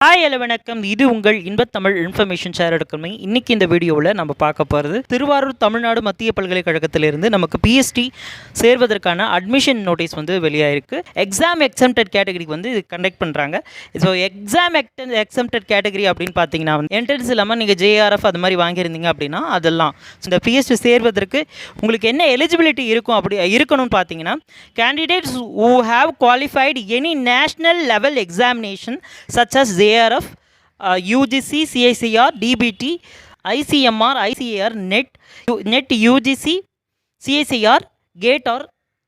Hi hello வணக்கம். இது உங்கள் இன்பத்தமிழ் இன்ஃபர்மேஷன் ஷேர் எடுக்கணுமே. இன்றைக்கி இந்த வீடியோவில் நம்ம பார்க்க போகிறது திருவாரூர் தமிழ்நாடு மத்திய பல்கலைக்கழகத்திலிருந்து நமக்கு பிஎஸ்டி சேர்வதற்கான அட்மிஷன் நோட்டீஸ் வந்து வெளியாயிருக்கு. எக்ஸாம் எக்ஸம்டட் கேட்டகரிக்கு வந்து இது கண்டக்ட் பண்ணுறாங்க. ஸோ எக்ஸாம் எக்ஸம்டட் கேட்டகரி அப்படின்னு பார்த்தீங்கன்னா வந்து என்ட்ரன்ஸ் இல்லாமல் நீங்கள் ஜேஆர்எஃப் அது மாதிரி வாங்கியிருந்தீங்க அப்படின்னா அதெல்லாம் இந்த பிஎஸ்டி சேர்வதற்கு உங்களுக்கு என்ன எலிஜிபிலிட்டி இருக்கும் அப்படி இருக்கணும்னு பார்த்தீங்கன்னா candidates who have qualified any national level examination such as JRF, UGC, CICR, DBT, ICMR, ICAR, NET, UGC, CICR, GATE or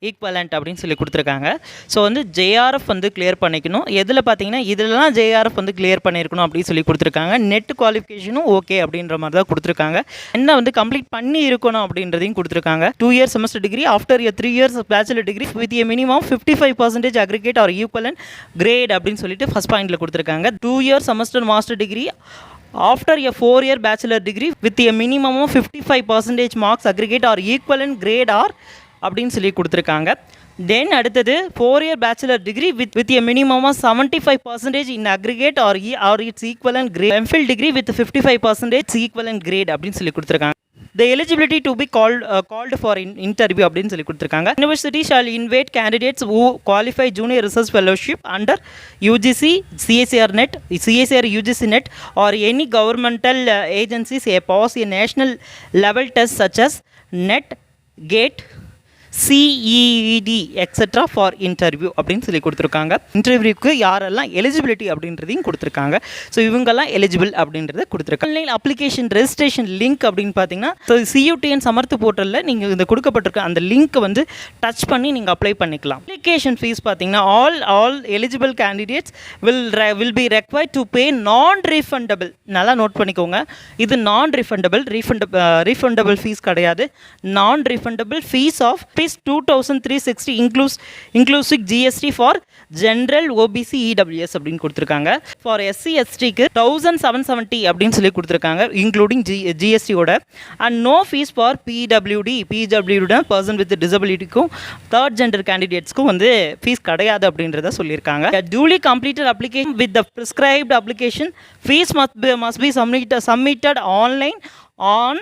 equivalent அப்படின்னு சொல்லி கொடுத்துருக்காங்க. ஸோ வந்து ஜேஆர்எஃப் வந்து கிளியர் பண்ணிக்கணும். எதில் பார்த்தீங்கன்னா இதெல்லாம் ஜேஆர்எஃப் வந்து கிளியர் பண்ணியிருக்கணும் அப்படின்னு சொல்லி கொடுத்துருக்காங்க. நெட் குவாலிஃபிகேஷனும் ஓகே அப்படின்ற மாதிரி தான் கொடுத்துருக்காங்க. என்ன வந்து கம்ப்ளீட் பண்ணி இருக்கணும் அப்படின்றதையும் கொடுத்துருக்காங்க. 2 years semester degree after 3 years bachelor degree with minimum 55% aggregate or equivalent grade அப்படின்னு சொல்லிட்டு ஃபஸ்ட் பாயிண்டில் கொடுத்துருக்காங்க. 2 years semester master degree after a 4-year bachelor degree with a minimum of 55% marks aggregate or equivalent grade or அப்படின்னு சொல்லி கொடுத்துருக்காங்க. Then அடுத்தது 4-year bachelor degree with a minimum 75% in aggregate or it's equivalent grade. MPhil degree with 55% equivalent grade அப்படின்னு சொல்லி கொடுத்துருக்காங்க. The eligibility to be called for interview அப்படின்னு சொல்லி கொடுத்துருக்காங்க. University shall invite candidates who qualify junior research fellowship under UGC, CICR NET, CICR UGC NET or any governmental agencies pass a national level test such as NET, GATE, CEED etcetera for interview அப்படின்னு சொல்லி கொடுத்துருக்காங்க. இன்டர்வியூக்கு யாரெல்லாம் eligibility அப்படின்றதையும் கொடுத்துருக்காங்க. So இவங்கெல்லாம் eligible அப்படின்றத கொடுத்துருக்காங்க. ஆன்லைன் அப்ளிகேஷன் ரெஜிஸ்ட்ரேஷன் லிங்க் அப்படின்னு பார்த்தீங்கன்னா ஸோ CUTN சமர்த்து போர்ட்டலில் நீங்கள் இந்த கொடுக்கப்பட்டிருக்க அந்த லிங்க்கை வந்து டச் பண்ணி நீங்கள் அப்ளை பண்ணிக்கலாம். அப்ளிகேஷன் ஃபீஸ் பார்த்தீங்கன்னா all eligible candidates will be required to pay நான் ரீஃபண்டபிள். நல்லா நோட் பண்ணிக்கோங்க. இது நான் ரீஃபண்டபிள் ஃபீஸ் கிடையாது. Non refundable fees of 2360 inclusive GST for general OBC EWS அப்படின்னு கொடுத்துருக்காங்க. ஃபார் SC STக்கு 1770 அப்படின்னு சொல்லி கொடுத்துருக்காங்க இன்க்ளூடிங் GST ஓட. And no fees for PWD person with டிசபிலிட்டிக்கும் தேர்ட் ஜெண்டர் கேண்டிடேட்ஸ்க்கும் வந்து ஃபீஸ் கிடையாது அப்படின்றத சொல்லியிருக்காங்க. Duly completed application with the prescribed application fees must be submitted online on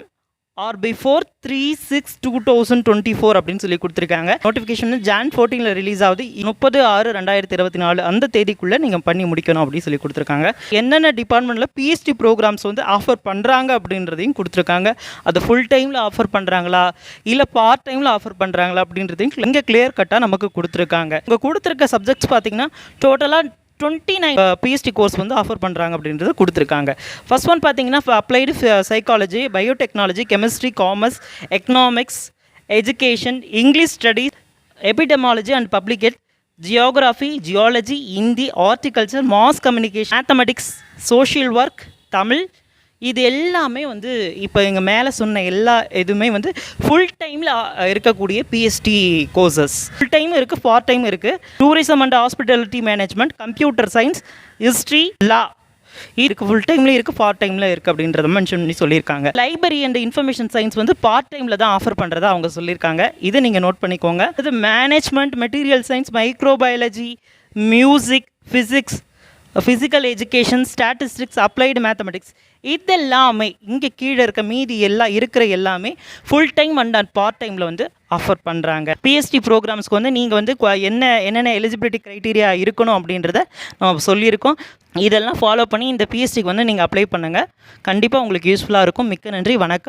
or before 3/6/2024 அப்படின்னு சொல்லி கொடுத்துருக்காங்க. நோட்டிஃபிகேஷன் Jan 14 ரிலீஸ் ஆகுது. 30/6/2024 அந்த தேதிக்குள்ளே நீங்கள் பண்ணி முடிக்கணும் அப்படின்னு சொல்லி கொடுத்துருக்காங்க. என்னென்ன டிபார்ட்மெண்ட்டில் பிஎஸ்டி ப்ரோக்ராம்ஸ் வந்து ஆஃபர் பண்ணுறாங்க அப்படின்றதையும் கொடுத்துருக்காங்க. அது ஃபுல் டைமில் ஆஃபர் பண்ணுறாங்களா இல்லை பார்ட் டைமில் ஆஃபர் பண்ணுறாங்களா அப்படின்றதையும் இங்கே கிளியர் கட்டாக நமக்கு கொடுத்துருக்காங்க. இங்கே கொடுத்துருக்க சப்ஜெக்ட்ஸ் பார்த்தீங்கன்னா டோட்டலாக 29 பிஎஸ்டி கோர்ஸ் வந்து ஆஃபர் பண்ணுறாங்க அப்படின்றது கொடுத்துருக்காங்க. ஃபர்ஸ்ட் ஒன் பார்த்தீங்கன்னா applied psychology, biotechnology, chemistry, commerce, economics, education, English studies, epidemiology and public health, geography, geology, Hindi, horticulture, mass communication, mathematics, social work, Tamil. இது எல்லாமே வந்து இப்போ எங்கள் மேலே சொன்ன எல்லா இதுவுமே வந்து ஃபுல் டைமில் இருக்கக்கூடிய பிஎஸ்டி கோர்சஸ். ஃபுல் டைம் இருக்குது, பார்ட் டைம் இருக்குது. Tourism and hospitality management, computer science, history, law இருக்குது. ஃபுல் டைம்லேயும் இருக்குது, பார்ட் டைமில் இருக்குது அப்படின்றத மென்ஷன் பண்ணி சொல்லியிருக்காங்க. லைப்ரரி அண்ட் இன்ஃபர்மேஷன் சயின்ஸ் வந்து பார்ட் டைமில் தான் ஆஃபர் பண்ணுறதா அவங்க சொல்லியிருக்காங்க. இதை நீங்கள் நோட் பண்ணிக்கோங்க. இது management, material science, microbiology, music, physics, physical education, statistics, applied mathematics, இதெல்லாமே இங்கே கீழே இருக்க மீதி இருக்கிற எல்லாமே ஃபுல் டைம் அண்ட் பார்ட் டைமில் வந்து ஆஃபர் பண்ணுறாங்க. பிஎஸ்டி ப்ரோக்ராம்ஸ்க்கு வந்து நீங்கள் வந்து என்னென்ன எலிஜிபிலிட்டி க்ரைட்டீரியா இருக்கணும் அப்படின்றத நம்ம சொல்லியிருக்கோம். இதெல்லாம் ஃபாலோ பண்ணி இந்த பிஎஸ்டிக்கு வந்து நீங்கள் அப்ளை பண்ணுங்கள். கண்டிப்பாக உங்களுக்கு யூஸ்ஃபுல்லாக இருக்கும். மிக்க நன்றி, வணக்கம்.